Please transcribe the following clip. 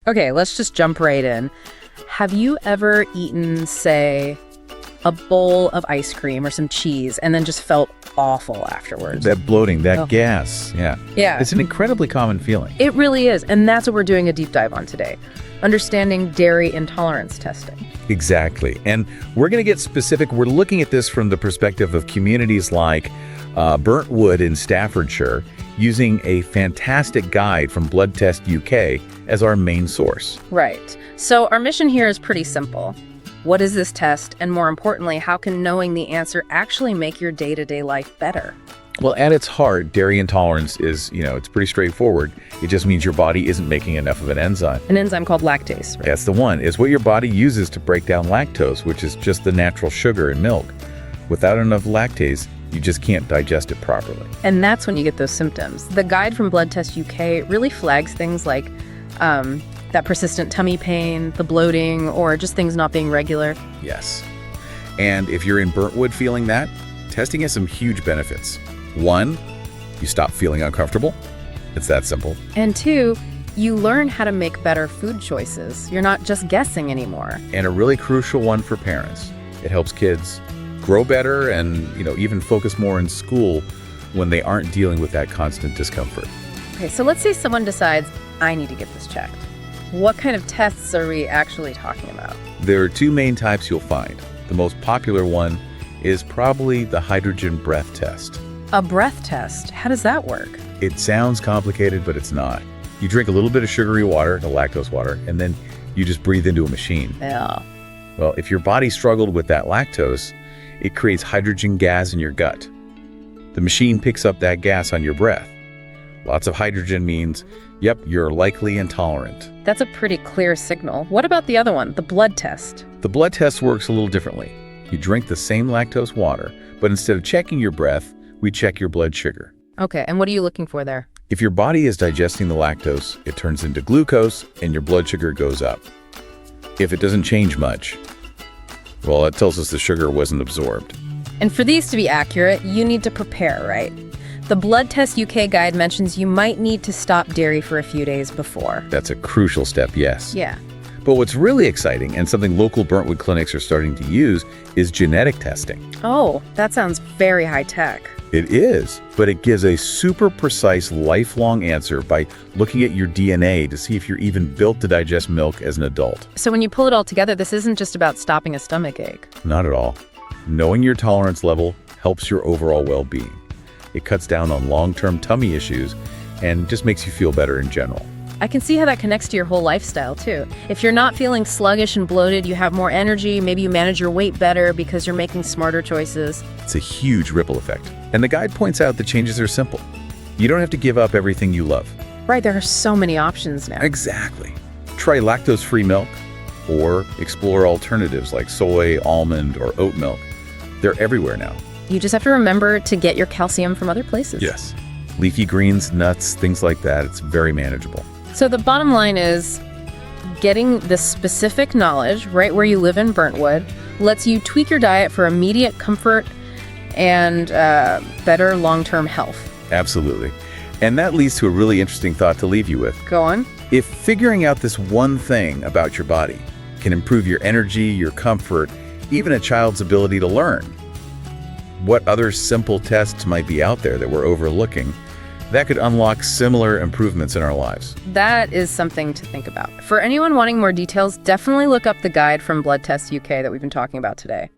Okay, let's just jump right in. Have you ever eaten, say, a bowl of ice cream or some cheese and then just felt awful afterwards? That bloating, that gas. Yeah. Yeah. It's an incredibly common feeling. It really is. And that's what we're doing a deep dive on today. Understanding dairy intolerance testing. Exactly. And we're going to get specific. We're looking at this from the perspective of communities like Burntwood in Staffordshire, using a fantastic guide from Blood Test UK as our main source. Right. So our mission here is pretty simple. What is this test? And more importantly, how can knowing the answer actually make your day-to-day life better? Well, at its heart, dairy intolerance is, it's pretty straightforward. It just means your body isn't making enough of an enzyme. An enzyme called lactase, right? That's the one. It's what your body uses to break down lactose, which is just the natural sugar in milk. Without enough lactase, you just can't digest it properly. And that's when you get those symptoms. The guide from Blood Test UK really flags things like that persistent tummy pain, the bloating, or just things not being regular. Yes. And if you're in Burntwood feeling that, testing has some huge benefits. 1, you stop feeling uncomfortable. It's that simple. And 2, you learn how to make better food choices. You're not just guessing anymore. And a really crucial one for parents. It helps kids grow better and, even focus more in school when they aren't dealing with that constant discomfort. Okay, so let's say someone decides, I need to get this checked. What kind of tests are we actually talking about? There are 2 main types you'll find. The most popular one is probably the hydrogen breath test. A breath test? How does that work? It sounds complicated, but it's not. You drink a little bit of sugary water, the lactose water, and then you just breathe into a machine. Yeah. Well, if your body struggled with that lactose, it creates hydrogen gas in your gut. The machine picks up that gas on your breath. Lots of hydrogen means, yep, you're likely intolerant. That's a pretty clear signal. What about the other one, the blood test? The blood test works a little differently. You drink the same lactose water, but instead of checking your breath, we check your blood sugar. Okay, and what are you looking for there? If your body is digesting the lactose, it turns into glucose and your blood sugar goes up. If it doesn't change much, well, that tells us the sugar wasn't absorbed. And for these to be accurate, you need to prepare, right? The Blood Test UK guide mentions you might need to stop dairy for a few days before. That's a crucial step, yes. Yeah. But what's really exciting, and something local Burntwood clinics are starting to use, is genetic testing. Oh, that sounds very high-tech. It is, but it gives a super precise lifelong answer by looking at your DNA to see if you're even built to digest milk as an adult. So when you pull it all together, this isn't just about stopping a stomach ache. Not at all. Knowing your tolerance level helps your overall well-being. It cuts down on long-term tummy issues and just makes you feel better in general. I can see how that connects to your whole lifestyle, too. If you're not feeling sluggish and bloated, you have more energy, maybe you manage your weight better because you're making smarter choices. It's a huge ripple effect. And the guide points out the changes are simple. You don't have to give up everything you love. Right, there are so many options now. Exactly. Try lactose-free milk or explore alternatives like soy, almond, or oat milk. They're everywhere now. You just have to remember to get your calcium from other places. Yes. Leafy greens, nuts, things like that. It's very manageable. So the bottom line is getting the specific knowledge right where you live in Burntwood lets you tweak your diet for immediate comfort and better long-term health. Absolutely. And that leads to a really interesting thought to leave you with. Go on. If figuring out this one thing about your body can improve your energy, your comfort, even a child's ability to learn, what other simple tests might be out there that we're overlooking that could unlock similar improvements in our lives? That is something to think about. For anyone wanting more details, definitely look up the guide from Blood Test UK that we've been talking about today.